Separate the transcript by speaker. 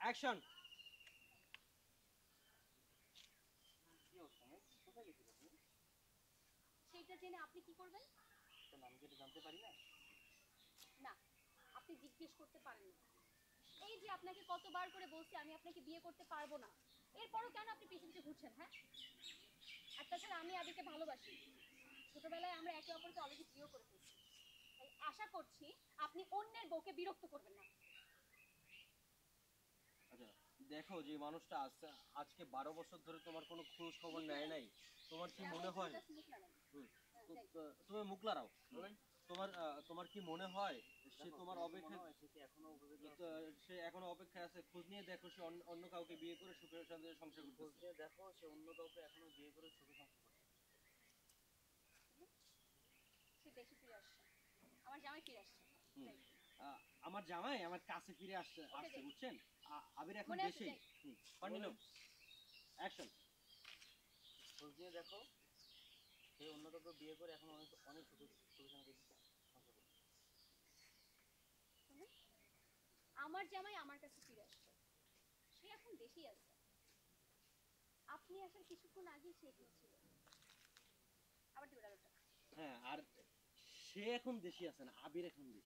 Speaker 1: Action.
Speaker 2: সেইটা জেনে আপনি কি করবেন?
Speaker 1: আমি কি এটা জানতে পারি না?
Speaker 2: না, আপনি জিজ্ঞেস করতে পারেন না। এই যে আপনাকে কতবার করে বলছি আমি আপনাকে বিয়ে করতে পারবো না, এরপরও কেন আপনি পিছু পিছু ঘুরছেন? হ্যাঁ, আর তাছাড়া আমি আবিকে ভালোবাসি, ছোটবেলায় আমরা একে অপরকে অলরেডি বিয়ে করে ফেলছি। তাই আশা করছি আপনি অন্যের বউকে বিরক্ত করবেন না।
Speaker 1: আচ্ছা, দেখো যে মানুষটা আজকে 12 বছর ধরে তোমার কোনো খোঁজ খবর নেয় নাই, তোমার কি মনে হয়? তুমি মুখ লড়াও। তোমার তোমার কি মনে হয় সে তোমার অপেক্ষা, সে এখনো অপেক্ষায় আছে? খোঁজ নিয়ে দেখো সে অন্য কাউকে বিয়ে করে সুখে শান্তিতে সংসার করতেছে। দেখো সে অন্য কাউকে এখনো বিয়ে করে সুখে সংসার করতেছে।
Speaker 2: সে দেশে ফিরে আসছে, আমার জামাই ফিরে আসছে।
Speaker 1: আমার জামাই আমার কাছে ফিরে আসছে বুঝছেন? আবির এখন দেশেই। Continue, action. খোঁজ নিয়ে দেখো সে অন্য কাউকে বিয়ে করে এখন অনেক অনেক সুখে শান্তিতে সংসার করতেছে।
Speaker 2: আমার জামাই আমার কাছে ফিরে আসছে, সে এখন দেশেই আছে। আপনি আসার কিছুক্ষণ আগে সে ছিল। আবার দিবেন আলোটা।
Speaker 1: হ্যাঁ, আর সে এখন দেশে আছে না, আবির এখন দেশে।